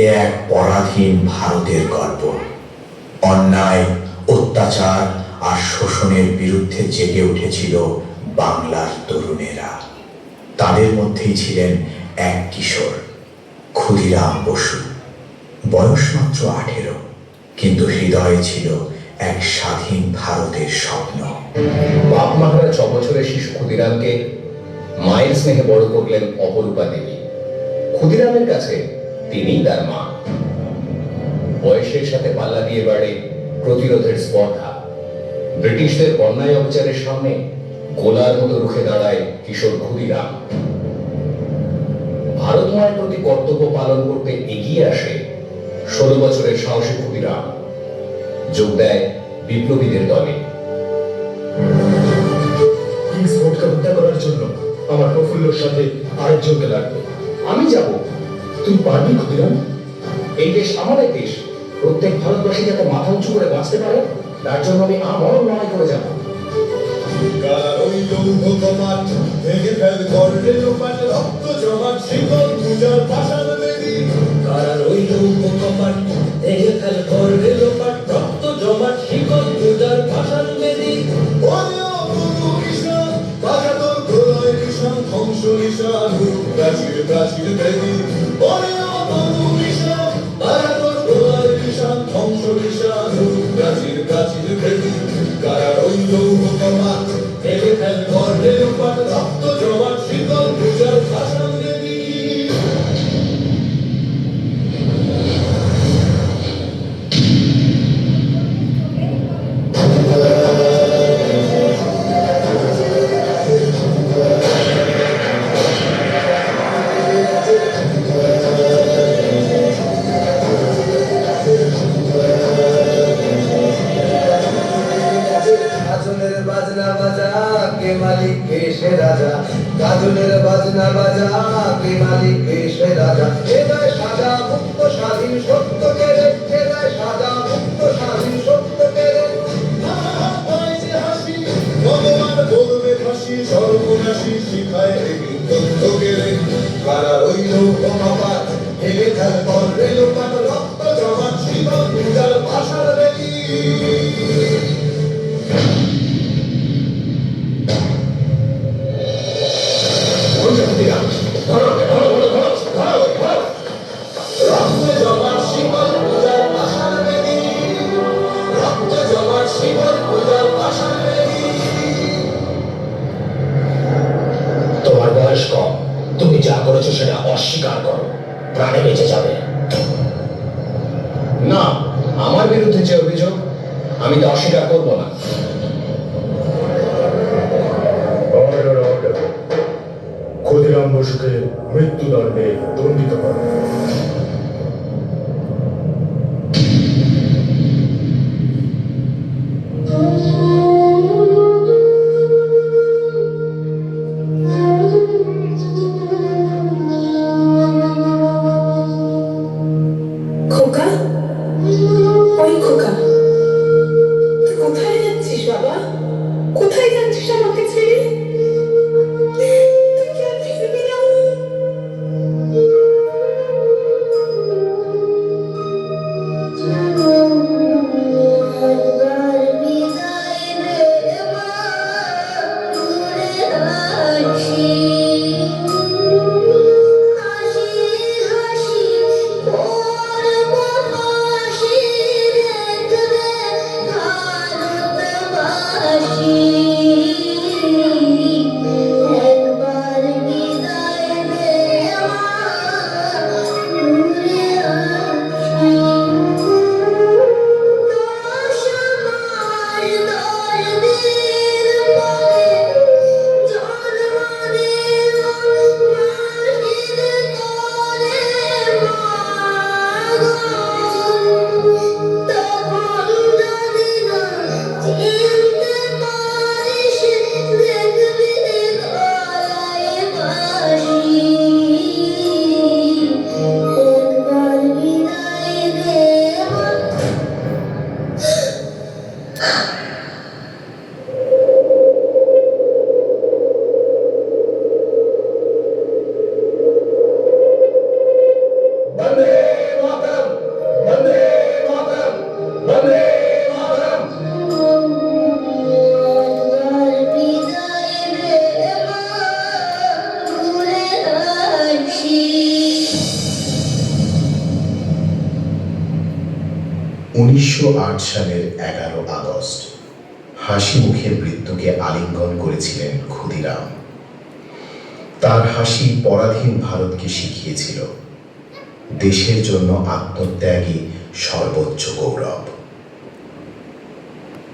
এ এক পরাধীন ভারতের গল্প। অন্যায়, অত্যাচার আর শোষণের বিরুদ্ধে জেগে উঠেছিল বাংলার তরুণেরা। তাদের মধ্যেই ছিলেন এক কিশোর, ক্ষুদিরাম বসু। বয়স মাত্র 18, কিন্তু হৃদয়ে ছিল এক স্বাধীন ভারতের স্বপ্ন। বাপ মাহারা 6 বছরের শিশু ক্ষুদিরামকে মায়ের স্নেহে বড় করলেন অপরূপা দেবী। ক্ষুদিরামের কাছে তিনি তার মা। বয়সের সাথে পাল্লা দিয়ে বাড়ে প্রতিরোধের স্পর্ধা। ব্রিটিশদের অন্যায় অবিচারের সামনে গোলার মতো রুখে দাঁড়ায় কিশোর ক্ষুদিরাম। ভারত মায়ের প্রতি কর্তব্য পালন করতে এগিয়ে আসে 16 বছরের সাহসী ক্ষুদিরাম। যোগ দেয় বিপ্লবীদের দলে। হত্যা করার জন্য আমার প্রফুল্লর সাথে আরেকজনকে লাগবে। আমি যাব। তুই পারবি ক্ষুদিরাম? এই দেশ আমাদের দেশ। প্রত্যেক ভারতবাসী যাতে মাথা উঁচু করে বাঁচতে পারে, তার জন্য আমি আমরণ লড়াই করে যাব। ওই লৌহ কপাট ভেঙে ফেল করলে লোপাট, রক্ত জমাট শিকল পূজার পাষাণ বেদি। কারার ওই লৌহ কপাট ভেঙে ফেল করলে লোপাট, রক্ত জমাট শিকল পূজার পাষাণ বেদি। ধ্বংস নিশান প্রাচীর প্রাচীর বেদি। ধ্বংস নিশান প্রাচীর প্রাচীর বেদি। কারার ওই লৌহ কপাট ভেঙে ফেল করলে লোপাট, রক্ত জমাট শিকল পূজার পাষাণ বেদি। গাজনের বাজনা বাজা কে মালিক কে সে রাজা। এ যায় সাজা মুক্ত স্বাধীন সত্য কেড়ে, এ যায় সাজা মুক্ত স্বাধীন সত্য কেড়ে। ভগবান বলবে ফাঁসি সর্বনাশী শিখায় তথ্য গেলে। কারার ওই লৌহ কপাট ভেঙে ফেল করলে লোপাট, রক্ত জমাট শিকল পূজার পাষাণ বেদি। তোমার বয়স কম, তুমি যা করেছো সেটা অস্বীকার করো, প্রাণে বেঁচে যাবে। না, আমার বিরুদ্ধে যে অভিযোগ, আমি তা অস্বীকার করবো না। ক্ষুদিরাম বসুকে মৃত্যুদণ্ডে দণ্ডিত করা। খোকা, ওই খোকা, তুই কোথায় যাচ্ছিস বাবা? কোথায় যাচ্ছিস আমাকে ছেড়ে? তুই কি আর ফিরবি না? 1908 সালের 11 আগস্ট হাসি মুখে মৃত্যুকে আলিঙ্গন করেছিলেন ক্ষুদিরাম। তার হাসি পরাধীন ভারতকে শিখিয়েছিল দেশের জন্য আত্মত্যাগই সর্বোচ্চ গৌরব।